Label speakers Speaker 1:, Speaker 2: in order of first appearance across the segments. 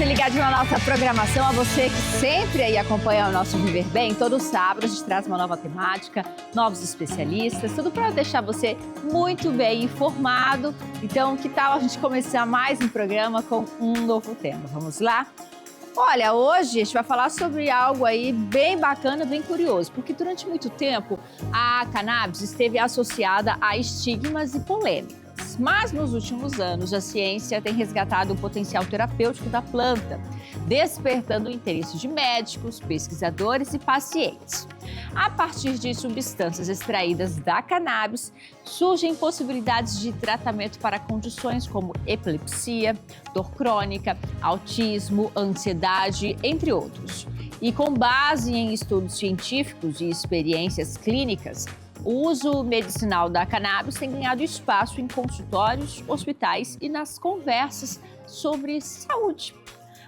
Speaker 1: ligadinho na nossa programação, a você que sempre aí acompanha o nosso Viver Bem. Todo sábado a gente traz uma nova temática, novos especialistas, tudo para deixar você muito bem informado. Então, que tal a gente começar mais um programa com um novo tema? Vamos lá? Olha, hoje a gente vai falar sobre algo aí bem bacana, bem curioso, porque durante muito tempo a cannabis esteve associada a estigmas e polêmicas. Mas nos últimos anos a ciência tem resgatado o potencial terapêutico da planta, despertando o interesse de médicos, pesquisadores e pacientes. A partir de substâncias extraídas da cannabis, surgem possibilidades de tratamento para condições como epilepsia, dor crônica, autismo, ansiedade, entre outros. E com base em estudos científicos e experiências clínicas, o uso medicinal da cannabis tem ganhado espaço em consultórios, hospitais e nas conversas sobre saúde.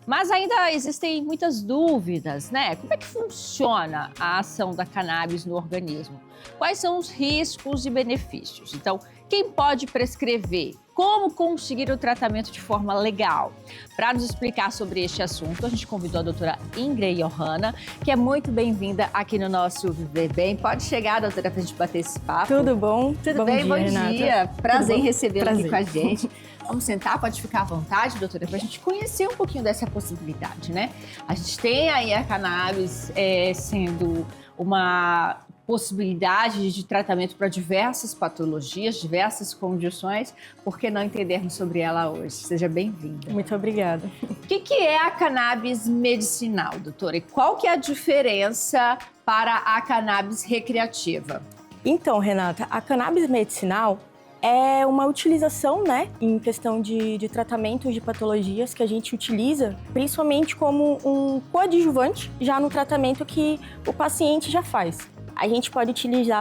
Speaker 1: Mas ainda existem muitas dúvidas, né? Como é que funciona a ação da cannabis no organismo? Quais são os riscos e benefícios? Então, quem pode prescrever? Como conseguir o tratamento de forma legal? Para nos explicar sobre este assunto, a gente convidou a doutora Ingrid Johanna, que é muito bem-vinda aqui no nosso Viver Bem. Pode chegar, doutora, para a gente bater esse papo.
Speaker 2: Tudo bom?
Speaker 1: Tudo bem? Bom dia. Prazer em recebê-la aqui
Speaker 2: Prazer.
Speaker 1: com a gente. Vamos sentar, pode ficar à vontade, doutora, para a gente conhecer um pouquinho dessa possibilidade, né? A gente tem aí a cannabis sendo uma possibilidade de tratamento para diversas patologias, diversas condições. Por que não entendermos sobre ela hoje? Seja bem-vinda.
Speaker 2: Muito obrigada.
Speaker 1: O que é a cannabis medicinal, doutora? E qual que é a diferença para a cannabis recreativa?
Speaker 2: Então, Renata, a cannabis medicinal é uma utilização, né, em questão de tratamento de patologias que a gente utiliza, principalmente como um coadjuvante já no tratamento que o paciente já faz. A gente pode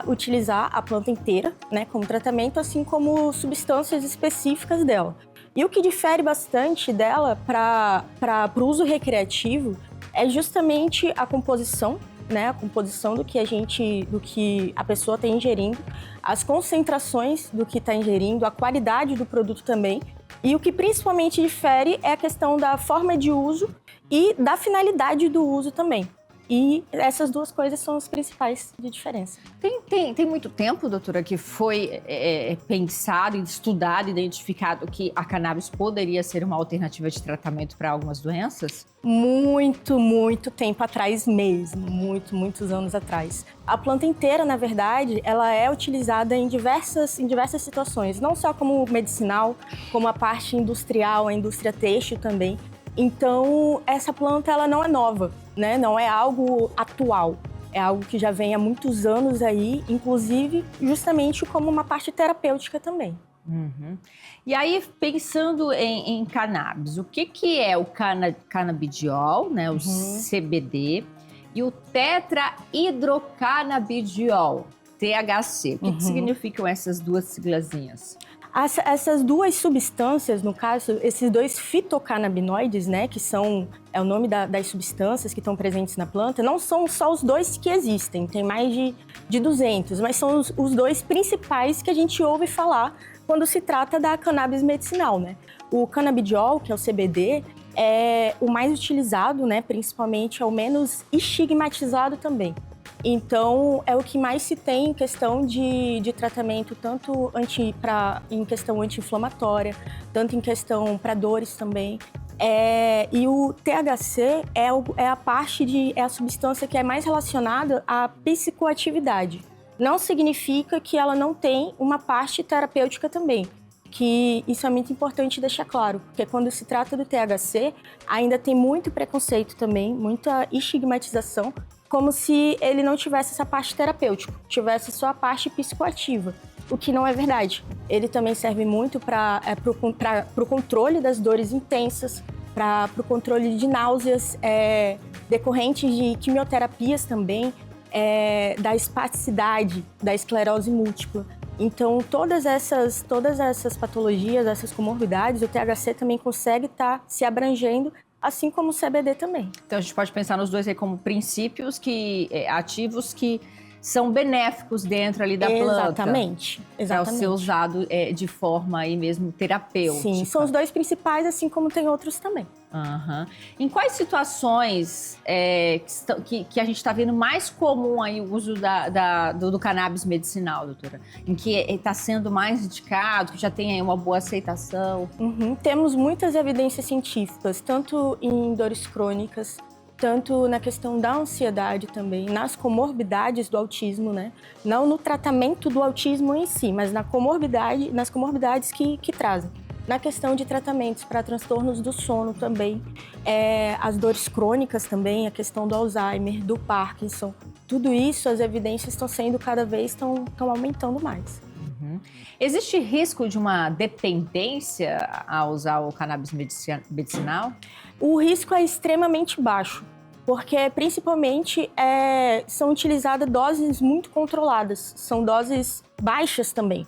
Speaker 2: utilizar a planta inteira, né, como tratamento, assim como substâncias específicas dela. E o que difere bastante dela para o uso recreativo é justamente a composição, né, a composição do que a pessoa está ingerindo, as concentrações do que está ingerindo, a qualidade do produto também. E o que principalmente difere é a questão da forma de uso e da finalidade do uso também. E essas duas coisas são as principais de diferença.
Speaker 1: Tem muito tempo, doutora, que foi pensado, estudado, identificado que a cannabis poderia ser uma alternativa de tratamento para algumas doenças?
Speaker 2: Muito tempo atrás mesmo, muitos anos atrás. A planta inteira, na verdade, ela é utilizada em diversas situações, não só como medicinal, como a parte industrial, a indústria têxtil também. Então, essa planta ela não é nova, né? Não é algo atual. É algo que já vem há muitos anos aí, inclusive justamente como uma parte terapêutica também.
Speaker 1: Uhum. E aí, pensando em cannabis, o que é o canabidiol, né? O CBD, e o tetrahidrocannabidiol, THC. O que significam essas duas siglazinhas?
Speaker 2: Essas duas substâncias, no caso, esses dois fitocannabinoides, né, que é o nome das substâncias que estão presentes na planta, não são só os dois que existem, tem mais de 200, mas são os dois principais que a gente ouve falar quando se trata da cannabis medicinal, né? O cannabidiol, que é o CBD, é o mais utilizado, né, principalmente é o menos estigmatizado também. Então, é o que mais se tem em questão de tratamento, tanto em questão anti-inflamatória, tanto em questão para dores também. E o THC é a substância que é mais relacionada à psicoatividade. Não significa que ela não tem uma parte terapêutica também, que isso é muito importante deixar claro, porque quando se trata do THC, ainda tem muito preconceito também, muita estigmatização, como se ele não tivesse essa parte terapêutica, tivesse só a parte psicoativa, o que não é verdade. Ele também serve muito para o controle das dores intensas, para o controle de náuseas decorrentes de quimioterapias também, da espasticidade, da esclerose múltipla. Então, todas essas patologias, essas comorbidades, o THC também consegue estar se abrangendo, assim como o CBD também.
Speaker 1: Então, a gente pode pensar nos dois aí como princípios ativos que são benéficos dentro ali da planta.
Speaker 2: Exatamente.
Speaker 1: Para ser usado de forma aí mesmo terapêutica.
Speaker 2: Sim, são os dois principais, assim como tem outros também.
Speaker 1: Aham. Em quais situações que a gente está vendo mais comum aí o uso do cannabis medicinal, doutora? Em que está sendo mais indicado, que já tem aí uma boa aceitação?
Speaker 2: Temos muitas evidências científicas, tanto em dores crônicas, tanto na questão da ansiedade também, nas comorbidades do autismo, né? Não no tratamento do autismo em si, mas nas comorbidades que trazem. Na questão de tratamentos para transtornos do sono também, as dores crônicas também, a questão do Alzheimer, do Parkinson, tudo isso, as evidências estão sendo cada vez estão aumentando mais.
Speaker 1: Existe risco de uma dependência a usar o cannabis medicinal?
Speaker 2: O risco é extremamente baixo, porque principalmente são utilizadas doses muito controladas, são doses baixas também.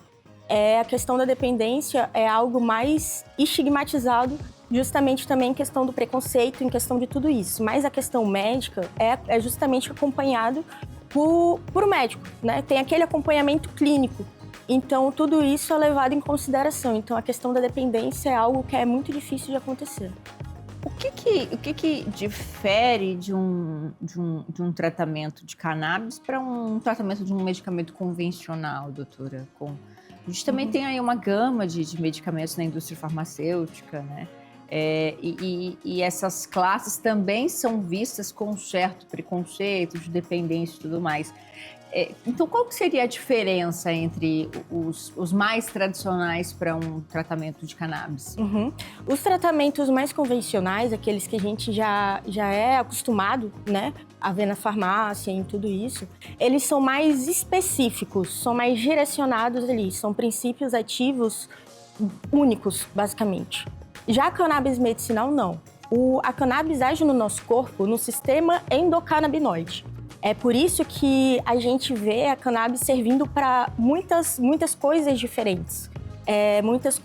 Speaker 2: A questão da dependência é algo mais estigmatizado, justamente também em questão do preconceito, em questão de tudo isso. Mas a questão médica é justamente acompanhado por médico, né? Tem aquele acompanhamento clínico. Então, tudo isso é levado em consideração. Então, a questão da dependência é algo que é muito difícil de acontecer.
Speaker 1: O que difere de um tratamento de cannabis para um tratamento de um medicamento convencional, doutora? A gente também tem aí uma gama de medicamentos na indústria farmacêutica, né? E essas classes também são vistas com um certo preconceito de dependência e tudo mais. Então, qual que seria a diferença entre os mais tradicionais para um tratamento de cannabis?
Speaker 2: Os tratamentos mais convencionais, aqueles que a gente já é acostumado, né, a ver na farmácia, em tudo isso, eles são mais específicos, são mais direcionados ali, são princípios ativos únicos, basicamente. Já a cannabis medicinal, não. A cannabis age no nosso corpo no sistema endocannabinoide. É por isso que a gente vê a cannabis servindo para muitas coisas diferentes. Muitas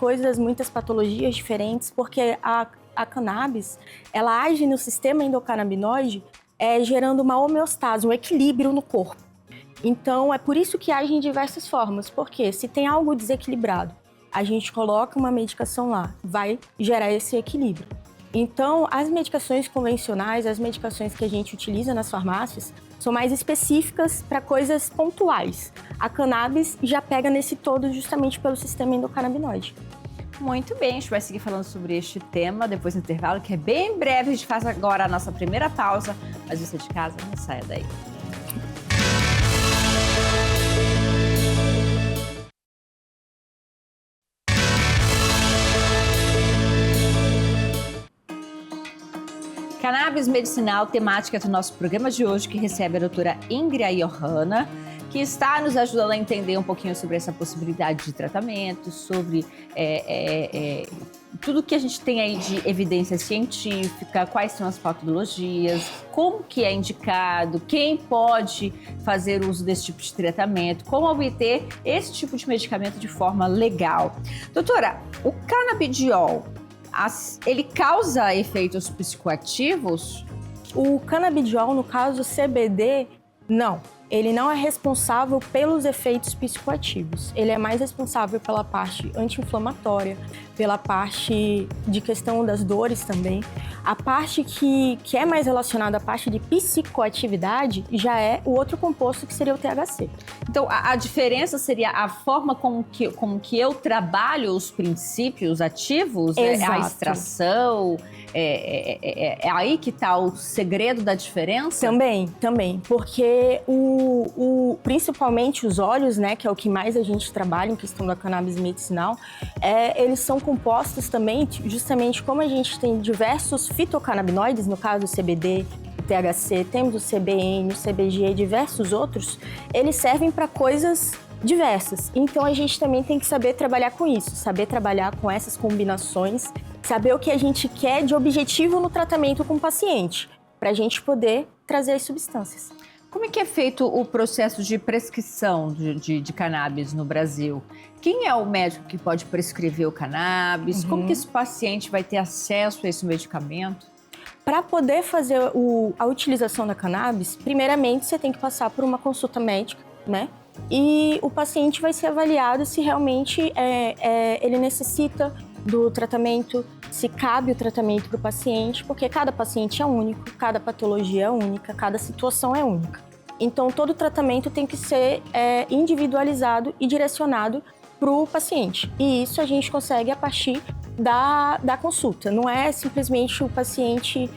Speaker 2: patologias diferentes, porque a cannabis, ela age no sistema endocannabinoide, gerando uma homeostase, um equilíbrio no corpo. Então, é por isso que age em diversas formas, porque se tem algo desequilibrado, a gente coloca uma medicação lá, vai gerar esse equilíbrio. Então, as medicações convencionais, as medicações que a gente utiliza nas farmácias, são mais específicas para coisas pontuais. A cannabis já pega nesse todo justamente pelo sistema endocannabinoide.
Speaker 1: Muito bem, a gente vai seguir falando sobre este tema depois do intervalo, que é bem breve. A gente faz agora a nossa primeira pausa, mas você de casa não saia daí. Cannabis medicinal, temática do nosso programa de hoje, que recebe a doutora Ingrid Johanna, que está nos ajudando a entender um pouquinho sobre essa possibilidade de tratamento, sobre tudo que a gente tem aí de evidência científica, quais são as patologias, como que é indicado, quem pode fazer uso desse tipo de tratamento, como obter esse tipo de medicamento de forma legal. Doutora, o canabidiol, ele causa efeitos psicoativos?
Speaker 2: O canabidiol, no caso CBD, não. Ele não é responsável pelos efeitos psicoativos. Ele é mais responsável pela parte anti-inflamatória, pela parte de questão das dores também. A parte que é mais relacionada à parte de psicoatividade já é o outro composto, que seria o THC.
Speaker 1: Então, a diferença seria a forma como que eu trabalho os princípios ativos, a extração. É aí que está o segredo da diferença?
Speaker 2: Também, porque principalmente os óleos, né, que é o que mais a gente trabalha em questão da cannabis medicinal, eles são compostos também, justamente como a gente tem diversos fitocannabinoides, no caso o CBD, o THC, temos o CBN, o CBG e diversos outros, eles servem para coisas diversas. Então a gente também tem que saber trabalhar com isso, saber trabalhar com essas combinações, saber o que a gente quer de objetivo no tratamento com o paciente, para a gente poder trazer as substâncias.
Speaker 1: Como é que é feito o processo de prescrição de cannabis no Brasil? Quem é o médico que pode prescrever o cannabis? Como que esse paciente vai ter acesso a esse medicamento?
Speaker 2: Para poder fazer a utilização da cannabis, primeiramente você tem que passar por uma consulta médica, né? E o paciente vai ser avaliado se realmente ele necessita do tratamento, se cabe o tratamento para o paciente, porque cada paciente é único, cada patologia é única, cada situação é única. Então, todo tratamento tem que ser individualizado e direcionado para o paciente. E isso a gente consegue a partir da consulta. Não é simplesmente o paciente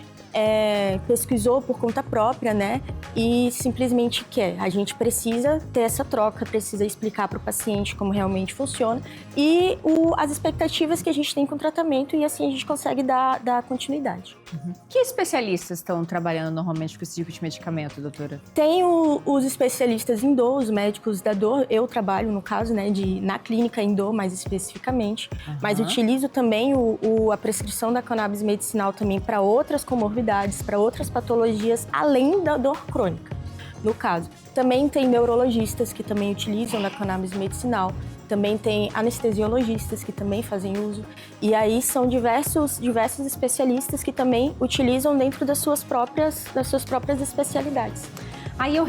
Speaker 2: pesquisou por conta própria, né? E simplesmente quer. A gente precisa ter essa troca, precisa explicar para o paciente como realmente funciona e as expectativas que a gente tem com o tratamento, e assim a gente consegue dar continuidade.
Speaker 1: Uhum. Que especialistas estão trabalhando normalmente com esse tipo de medicamento, doutora?
Speaker 2: Tem os especialistas em dor, os médicos da dor. Eu trabalho, no caso, né, na clínica em dor, mais especificamente. Uhum. Mas utilizo também a prescrição da cannabis medicinal também para outras comorbidades, para outras patologias, além da dor crônica, no caso. Também tem neurologistas que também utilizam da cannabis medicinal. Também tem anestesiologistas que também fazem uso. E aí são diversos especialistas que também utilizam dentro das suas próprias especialidades.
Speaker 1: Aí eu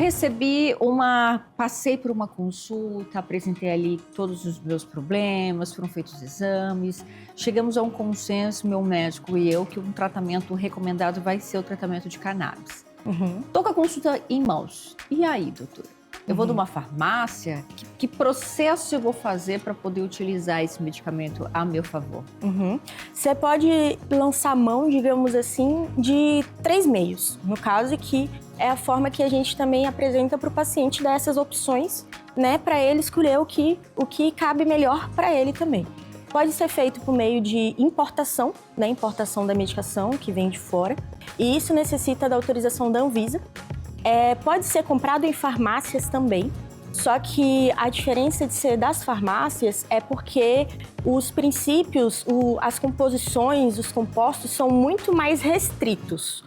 Speaker 1: passei por uma consulta, apresentei ali todos os meus problemas, foram feitos exames, chegamos a um consenso, meu médico e eu, que um tratamento recomendado vai ser o tratamento de cannabis. Uhum. Tô com a consulta em mãos. E aí, doutora? Eu vou numa farmácia, que processo eu vou fazer para poder utilizar esse medicamento a meu favor?
Speaker 2: Você pode lançar mão, digamos assim, de 3 meios. No caso, que é a forma que a gente também apresenta para o paciente, dar essas opções, né, para ele escolher o que cabe melhor para ele também. Pode ser feito por meio de importação, né, importação da medicação que vem de fora, e isso necessita da autorização da Anvisa. Pode ser comprado em farmácias também, só que a diferença de ser das farmácias é porque os princípios, as composições, os compostos são muito mais restritos.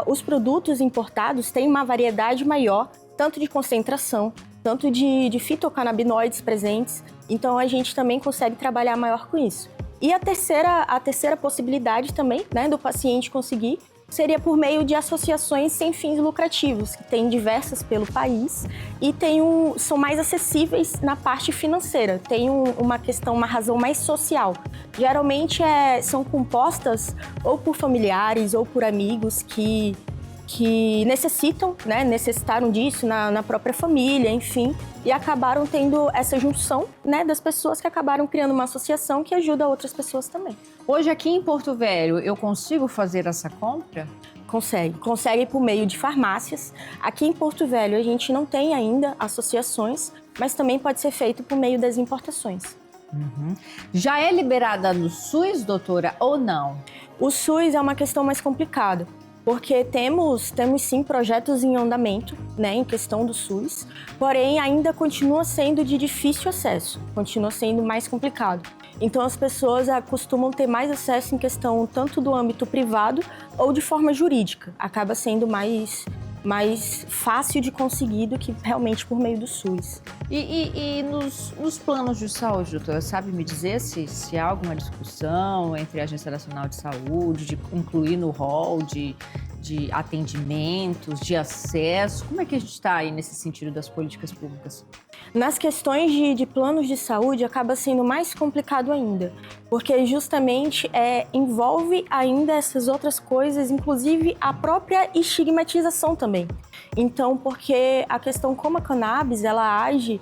Speaker 2: Os produtos importados têm uma variedade maior, tanto de concentração, tanto de fitocannabinoides presentes, então a gente também consegue trabalhar maior com isso. E a terceira possibilidade também, né, do paciente conseguir, seria por meio de associações sem fins lucrativos, que tem diversas pelo país e são mais acessíveis na parte financeira, tem uma razão mais social. Geralmente são compostas ou por familiares ou por amigos que necessitaram disso na própria família, enfim, e acabaram tendo essa junção, né, das pessoas que acabaram criando uma associação que ajuda outras pessoas também.
Speaker 1: Hoje aqui em Porto Velho, eu consigo fazer essa compra?
Speaker 2: Consegue por meio de farmácias. Aqui em Porto Velho a gente não tem ainda associações, mas também pode ser feito por meio das importações.
Speaker 1: Uhum. Já é liberada no SUS, doutora, ou não?
Speaker 2: O SUS é uma questão mais complicada, porque temos sim projetos em andamento, né, em questão do SUS, porém ainda continua sendo de difícil acesso, continua sendo mais complicado. Então as pessoas costumam ter mais acesso em questão tanto do âmbito privado ou de forma jurídica, acaba sendo mais fácil de conseguir do que realmente por meio do SUS.
Speaker 1: E nos planos de saúde, doutora, sabe me dizer se há alguma discussão entre a Agência Nacional de Saúde, de incluir no rol de atendimentos, de acesso? Como é que a gente está aí nesse sentido das políticas públicas?
Speaker 2: Nas questões de planos de saúde, acaba sendo mais complicado ainda, porque justamente envolve ainda essas outras coisas, inclusive a própria estigmatização também. Então, porque a questão como a cannabis, ela age,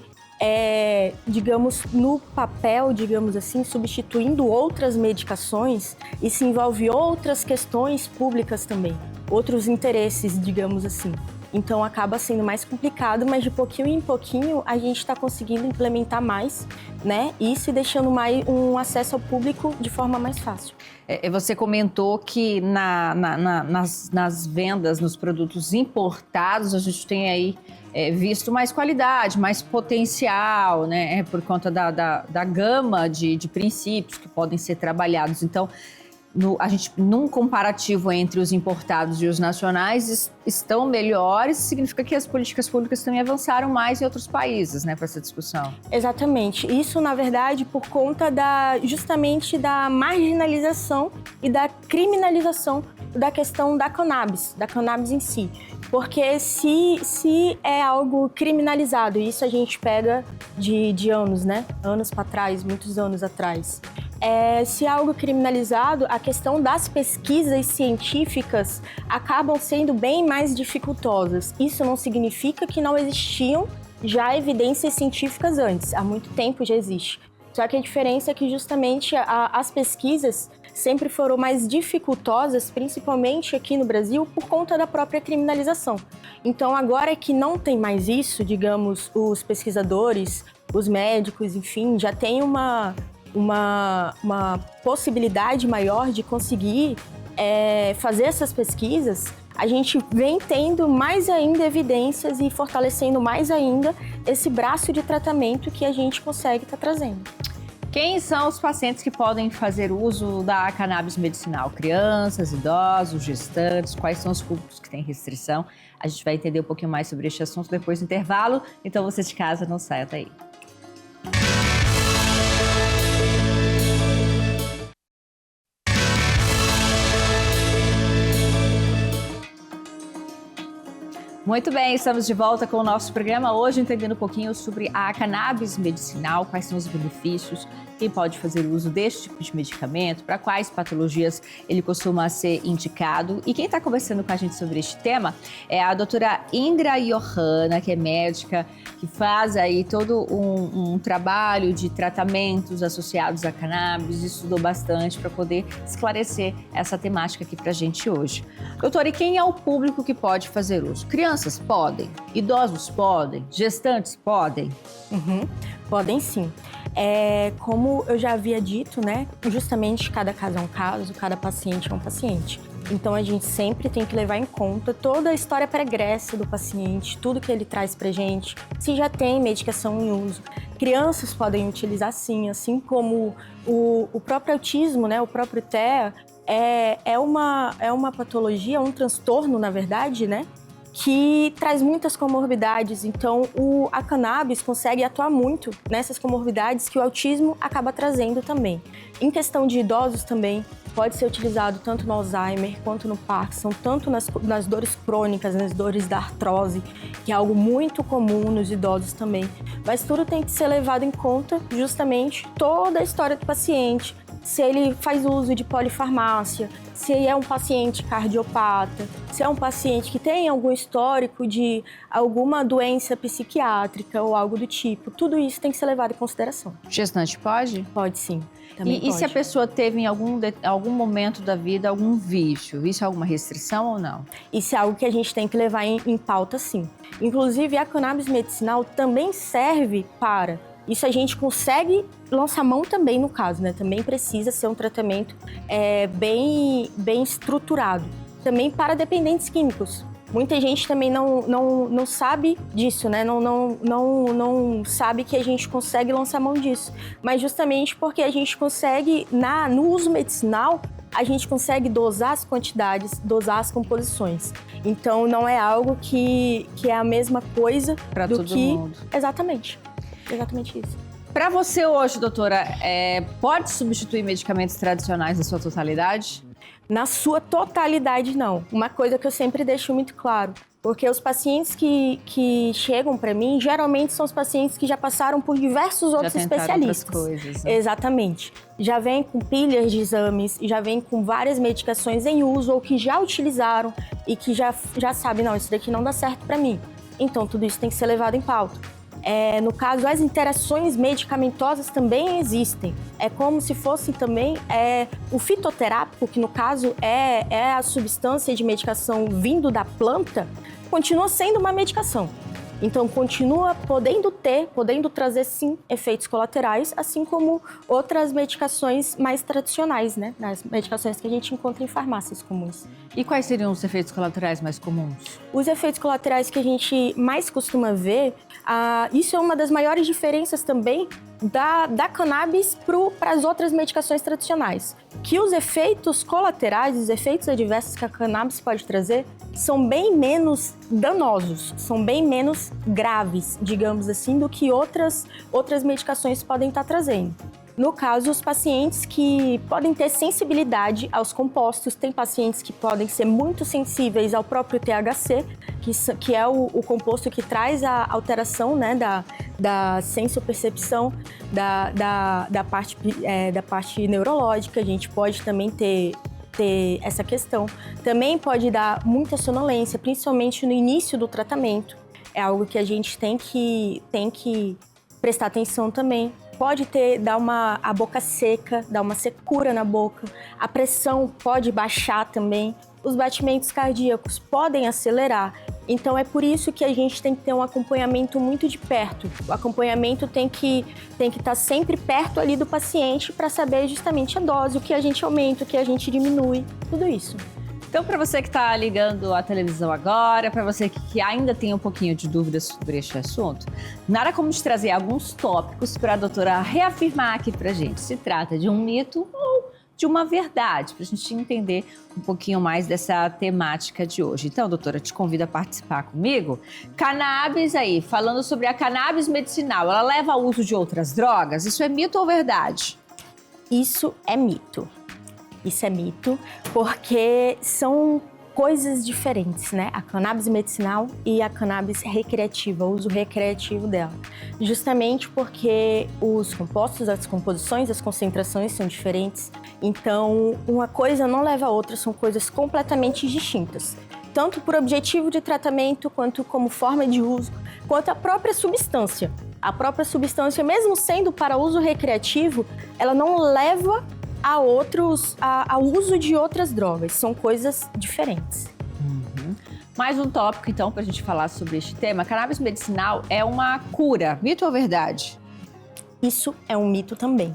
Speaker 2: digamos, no papel, digamos assim, substituindo outras medicações, e se envolve outras questões públicas também, outros interesses, digamos assim. Então acaba sendo mais complicado, mas de pouquinho em pouquinho a gente está conseguindo implementar mais, né? Isso e deixando mais um acesso ao público de forma mais fácil.
Speaker 1: Você comentou que nas vendas, nos produtos importados, a gente tem aí visto mais qualidade, mais potencial, né? Por conta da gama de princípios que podem ser trabalhados. Então, num comparativo entre os importados e os nacionais, estão melhores, significa que as políticas públicas também avançaram mais em outros países, né, para essa discussão.
Speaker 2: Exatamente. Isso, na verdade, por conta justamente da marginalização e da criminalização da questão da cannabis em si. Porque se é algo criminalizado, e isso a gente pega de anos, né? Anos para trás, muitos anos atrás. se algo criminalizado, a questão das pesquisas científicas acabam sendo bem mais dificultosas. Isso não significa que não existiam já evidências científicas antes, há muito tempo já existe. Só que a diferença é que justamente as pesquisas sempre foram mais dificultosas, principalmente aqui no Brasil, por conta da própria criminalização. Então agora que não tem mais isso, digamos, os pesquisadores, os médicos, enfim, já tem uma possibilidade maior de conseguir fazer essas pesquisas, a gente vem tendo mais ainda evidências e fortalecendo mais ainda esse braço de tratamento que a gente consegue estar trazendo.
Speaker 1: Quem são os pacientes que podem fazer uso da cannabis medicinal? Crianças, idosos, gestantes? Quais são os públicos que têm restrição? A gente vai entender um pouquinho mais sobre este assunto depois do intervalo, então você de casa não saia daí. Muito bem, estamos de volta com o nosso programa hoje, entendendo um pouquinho sobre a cannabis medicinal, quais são os benefícios, quem pode fazer uso deste tipo de medicamento, para quais patologias ele costuma ser indicado. E quem está conversando com a gente sobre este tema é a doutora Ingra Johanna, que é médica, que faz aí todo um trabalho de tratamentos associados à cannabis, estudou bastante para poder esclarecer essa temática aqui para a gente hoje. Doutora, e quem é o público que pode fazer uso? Crianças podem? Idosos podem? Gestantes podem?
Speaker 2: Podem sim. Como eu já havia dito, né? Justamente cada caso é um caso, cada paciente é um paciente. Então a gente sempre tem que levar em conta toda a história pregressa do paciente, tudo que ele traz pra gente, se já tem medicação em uso. Crianças podem utilizar sim, assim como o próprio autismo, né? O próprio TEA é uma patologia, um transtorno, na verdade, né? Que traz muitas comorbidades, então a cannabis consegue atuar muito nessas comorbidades que o autismo acaba trazendo também. Em questão de idosos também, pode ser utilizado tanto no Alzheimer quanto no Parkinson, tanto nas dores crônicas, nas dores da artrose, que é algo muito comum nos idosos também. Mas tudo tem que ser levado em conta justamente toda a história do paciente, se ele faz uso de polifarmácia, se é um paciente cardiopata, se é um paciente que tem algum histórico de alguma doença psiquiátrica ou algo do tipo. Tudo isso tem que ser levado em consideração.
Speaker 1: Gestante pode?
Speaker 2: Pode sim. E
Speaker 1: se a pessoa teve em algum momento da vida algum vício? Isso é alguma restrição ou não?
Speaker 2: Isso é algo que a gente tem que levar em pauta, sim. Inclusive, a cannabis medicinal também serve para... Isso a gente consegue lançar mão também no caso, né? Também precisa ser um tratamento bem estruturado. Também para dependentes químicos. Muita gente também não sabe disso, né? Não sabe que a gente consegue lançar mão disso. Mas justamente porque a gente consegue, no uso medicinal, a gente consegue dosar as quantidades, dosar as composições. Então não é algo que é a mesma coisa
Speaker 1: para todo mundo.
Speaker 2: Exatamente isso.
Speaker 1: Para você hoje, doutora, pode substituir medicamentos tradicionais na sua totalidade?
Speaker 2: Na sua totalidade, não. Uma coisa que eu sempre deixo muito claro, porque os pacientes que chegam para mim, geralmente são os pacientes que já passaram por diversos outros especialistas.
Speaker 1: Outras coisas, né?
Speaker 2: Exatamente. Já vem com pilhas de exames, já vem com várias medicações em uso ou que já utilizaram e que já sabem, não, isso daqui não dá certo para mim. Então, tudo isso tem que ser levado em pauta. No caso, as interações medicamentosas também existem. É como se fosse também o fitoterápico, que no caso é a substância de medicação vindo da planta, continua sendo uma medicação. Então, continua podendo trazer, sim, efeitos colaterais, assim como outras medicações mais tradicionais, né? As medicações que a gente encontra em farmácias comuns.
Speaker 1: E quais seriam os efeitos colaterais mais comuns?
Speaker 2: Os efeitos colaterais que a gente mais costuma ver, isso é uma das maiores diferenças também da cannabis para as outras medicações tradicionais. Que os efeitos colaterais, os efeitos adversos que a cannabis pode trazer, são bem menos danosos, são bem menos graves, digamos assim, do que outras medicações podem estar trazendo. No caso, os pacientes que podem ter sensibilidade aos compostos, tem pacientes que podem ser muito sensíveis ao próprio THC, que é o composto que traz a alteração, né, da sensopercepção, da parte neurológica. A gente pode também ter essa questão. Também pode dar muita sonolência, principalmente no início do tratamento. É algo que a gente tem que prestar atenção também. Pode dar a boca seca, dar uma secura na boca. A pressão pode baixar também. Os batimentos cardíacos podem acelerar. Então é por isso que a gente tem que ter um acompanhamento muito de perto. O acompanhamento tem que estar sempre perto ali do paciente para saber justamente a dose, o que a gente aumenta, o que a gente diminui, tudo isso.
Speaker 1: Então, para você que está ligando a televisão agora, para você que ainda tem um pouquinho de dúvidas sobre este assunto, nada como te trazer alguns tópicos para a doutora reafirmar aqui para a gente. Se trata de um mito ou de uma verdade, para a gente entender um pouquinho mais dessa temática de hoje. Então, doutora, te convido a participar comigo. Cannabis aí, falando sobre a cannabis medicinal, ela leva ao uso de outras drogas? Isso é mito ou verdade?
Speaker 2: Isso é mito. Isso é mito, porque são coisas diferentes, né? A cannabis medicinal e a cannabis recreativa, o uso recreativo dela. Justamente porque os compostos, as composições, as concentrações são diferentes. Então, uma coisa não leva a outra, são coisas completamente distintas. Tanto por objetivo de tratamento, quanto como forma de uso, quanto a própria substância. A própria substância, mesmo sendo para uso recreativo, ela não leva ao uso de outras drogas. São coisas diferentes.
Speaker 1: Mais um tópico, então, para a gente falar sobre este tema. Cannabis medicinal é uma cura, mito ou verdade?
Speaker 2: Isso é um mito também.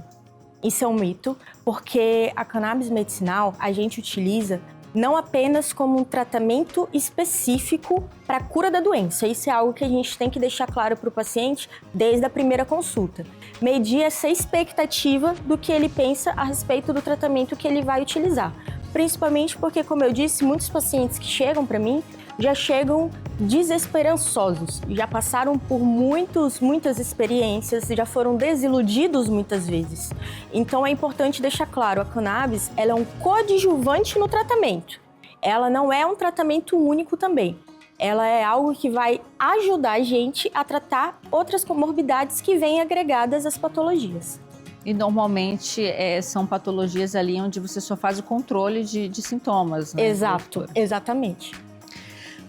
Speaker 2: Isso é um mito porque a cannabis medicinal a gente utiliza não apenas como um tratamento específico para a cura da doença. Isso é algo que a gente tem que deixar claro para o paciente desde a primeira consulta. Medir essa expectativa do que ele pensa a respeito do tratamento que ele vai utilizar. Principalmente porque, como eu disse, muitos pacientes que chegam para mim já chegam desesperançosos, já passaram por muitas experiências, já foram desiludidos muitas vezes. Então é importante deixar claro, a cannabis ela é um coadjuvante no tratamento. Ela não é um tratamento único também. Ela é algo que vai ajudar a gente a tratar outras comorbidades que vêm agregadas às patologias.
Speaker 1: E normalmente são patologias ali onde você só faz o controle de sintomas, né?
Speaker 2: Exato, exatamente.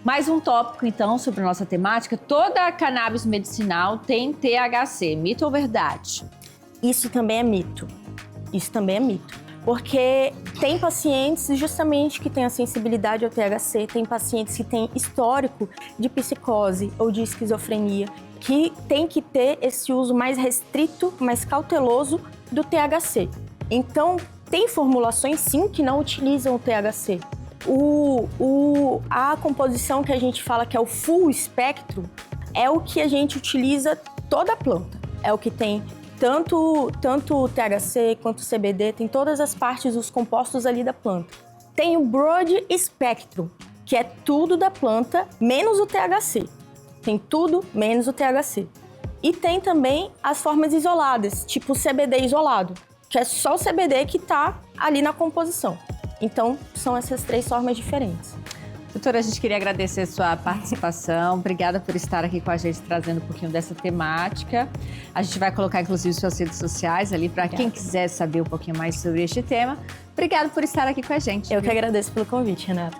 Speaker 1: Mais um tópico, então, sobre a nossa temática. Toda a cannabis medicinal tem THC, mito ou verdade?
Speaker 2: Isso também é mito. Isso também é mito. Porque tem pacientes justamente que têm a sensibilidade ao THC, tem pacientes que têm histórico de psicose ou de esquizofrenia, que tem que ter esse uso mais restrito, mais cauteloso do THC. Então, tem formulações sim que não utilizam o THC. A composição que a gente fala que é o full espectro é o que a gente utiliza toda a planta. É o que tem tanto o THC quanto o CBD, tem todas as partes, os compostos ali da planta. Tem o broad spectrum, que é tudo da planta, menos o THC. Tem tudo menos o THC. E tem também as formas isoladas, tipo o CBD isolado, que é só o CBD que está ali na composição. Então, são essas três formas diferentes.
Speaker 1: Doutora, a gente queria agradecer a sua participação. Obrigada por estar aqui com a gente, trazendo um pouquinho dessa temática. A gente vai colocar, inclusive, suas redes sociais ali para quem quiser saber um pouquinho mais sobre este tema. Obrigada por estar aqui com a gente.
Speaker 2: Eu que agradeço pelo convite, Renata.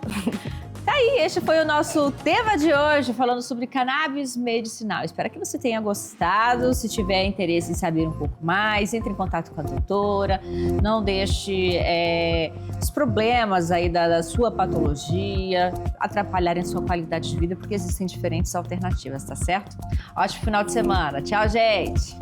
Speaker 1: Tá aí, este foi o nosso tema de hoje, falando sobre cannabis medicinal. Espero que você tenha gostado. Se tiver interesse em saber um pouco mais, entre em contato com a doutora. Não deixe os problemas aí da sua patologia atrapalharem a sua qualidade de vida, porque existem diferentes alternativas, tá certo? Ótimo final de semana. Tchau, gente!